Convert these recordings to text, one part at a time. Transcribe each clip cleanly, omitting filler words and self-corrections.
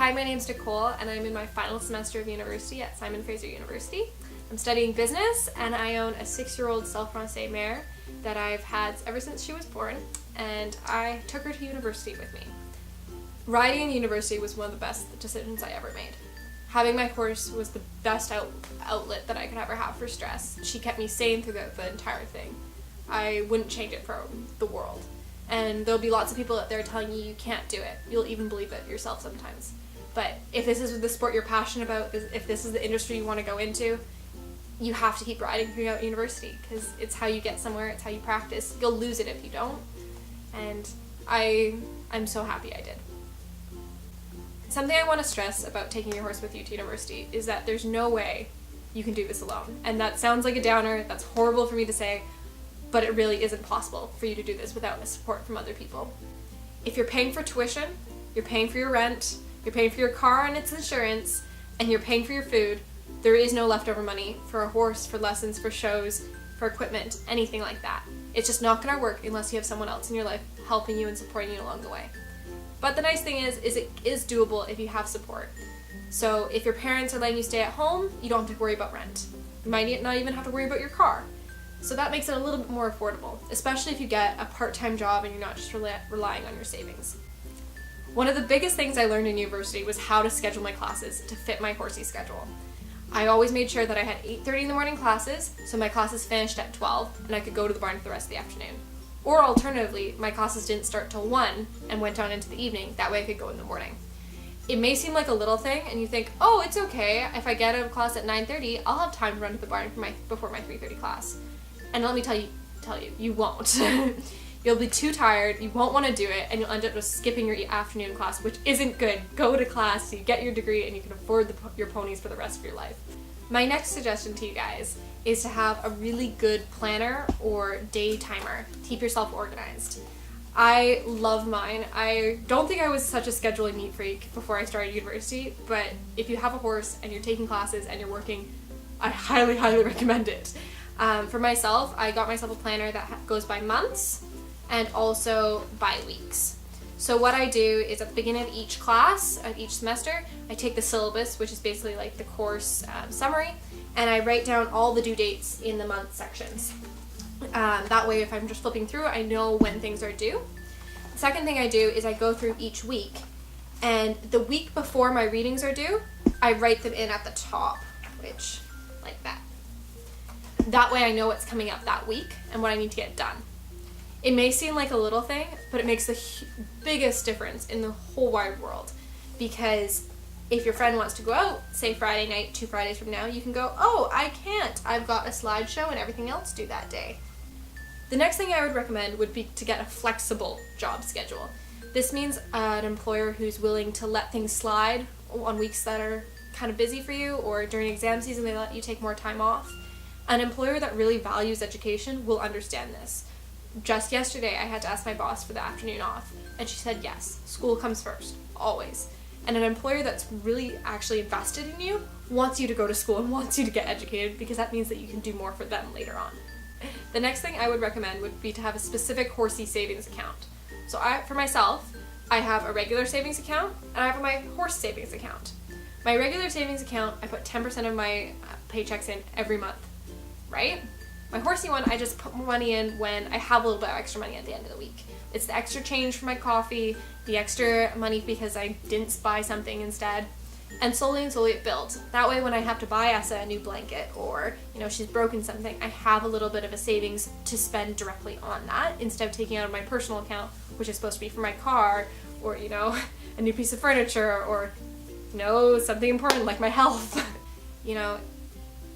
Hi, my name's Nicole, and I'm in my final semester of university at Simon Fraser University. I'm studying business, and I own a 6-year-old Self-Francais mare that I've had ever since she was born, and I took her to university with me. Riding in university was one of the best decisions I ever made. Having my horse was the best outlet that I could ever have for stress. She kept me sane throughout the entire thing. I wouldn't change it for the world. And there'll be lots of people out there telling you you can't do it. You'll even believe it yourself sometimes. But if this is the sport you're passionate about, if this is the industry you want to go into, you have to keep riding throughout university because it's how you get somewhere, it's how you practice. You'll lose it if you don't. And I'm so happy I did. Something I want to stress about taking your horse with you to university is that there's no way you can do this alone. And that sounds like a downer, that's horrible for me to say, but it really isn't possible for you to do this without the support from other people. If you're paying for tuition, you're paying for your rent, you're paying for your car and its insurance, and you're paying for your food, there is no leftover money for a horse, for lessons, for shows, for equipment, anything like that. It's just not gonna work unless you have someone else in your life helping you and supporting you along the way. But the nice thing is it is doable if you have support. So if your parents are letting you stay at home, you don't have to worry about rent. You might not even have to worry about your car. So that makes it a little bit more affordable, especially if you get a part-time job and you're not just relying on your savings. One of the biggest things I learned in university was how to schedule my classes to fit my horsey schedule. I always made sure that I had 8:30 in the morning classes, so my classes finished at 12 and I could go to the barn for the rest of the afternoon. Or alternatively, my classes didn't start till 1 and went on into the evening, that way I could go in the morning. It may seem like a little thing and you think, oh, it's okay, if I get out of class at 9:30, I'll have time to run to the barn before my 3:30 class. And let me tell you, you won't. You'll be too tired, you won't want to do it, and you'll end up just skipping your afternoon class, which isn't good. Go to class, you get your degree, and you can afford your ponies for the rest of your life. My next suggestion to you guys is to have a really good planner or day timer. Keep yourself organized. I love mine. I don't think I was such a scheduling neat freak before I started university, but if you have a horse and you're taking classes and you're working, I highly, highly recommend it. For myself, I got myself a planner that goes by months and also by weeks. So what I do is at the beginning of each class, of each semester, I take the syllabus, which is basically like the course summary, and I write down all the due dates in the month sections. That way if I'm just flipping through, I know when things are due. The second thing I do is I go through each week, and the week before my readings are due, I write them in at the top, which, like that. That way I know what's coming up that week and what I need to get done. It may seem like a little thing, but it makes the biggest difference in the whole wide world. Because if your friend wants to go out, say Friday night, 2 Fridays from now, you can go, oh, I can't. I've got a slideshow and everything else due that day. The next thing I would recommend would be to get a flexible job schedule. This means an employer who's willing to let things slide on weeks that are kind of busy for you, or during exam season they let you take more time off. An employer that really values education will understand this. Just yesterday, I had to ask my boss for the afternoon off, and she said yes, school comes first, always. And an employer that's really actually invested in you wants you to go to school and wants you to get educated because that means that you can do more for them later on. The next thing I would recommend would be to have a specific horsey savings account. So for myself, I have a regular savings account and I have my horse savings account. My regular savings account, I put 10% of my paychecks in every month. Right? My horsey one, I just put more money in when I have a little bit of extra money at the end of the week. It's the extra change for my coffee, the extra money because I didn't buy something instead, and slowly it builds. That way when I have to buy Essa a new blanket or, she's broken something, I have a little bit of a savings to spend directly on that instead of taking out of my personal account, which is supposed to be for my car or, a new piece of furniture or, something important like my health.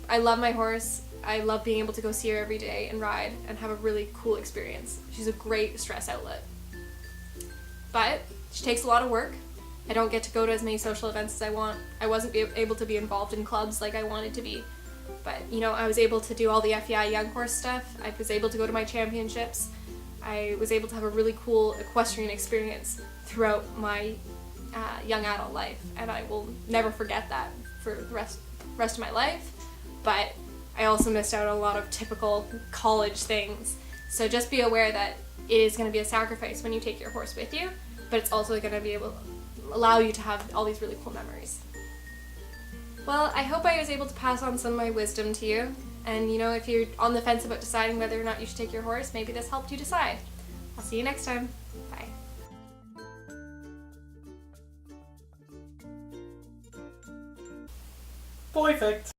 I love my horse. I love being able to go see her every day and ride and have a really cool experience. She's a great stress outlet. But she takes a lot of work. I don't get to go to as many social events as I want. I wasn't able to be involved in clubs like I wanted to be. But, I was able to do all the FEI young horse stuff. I was able to go to my championships. I was able to have a really cool equestrian experience throughout my young adult life. And I will never forget that for the rest of my life. But I also missed out on a lot of typical college things. So just be aware that it is going to be a sacrifice when you take your horse with you, but it's also going to be allow you to have all these really cool memories. Well, I hope I was able to pass on some of my wisdom to you. And you know, if you're on the fence about deciding whether or not you should take your horse, maybe this helped you decide. I'll see you next time. Bye. Perfect.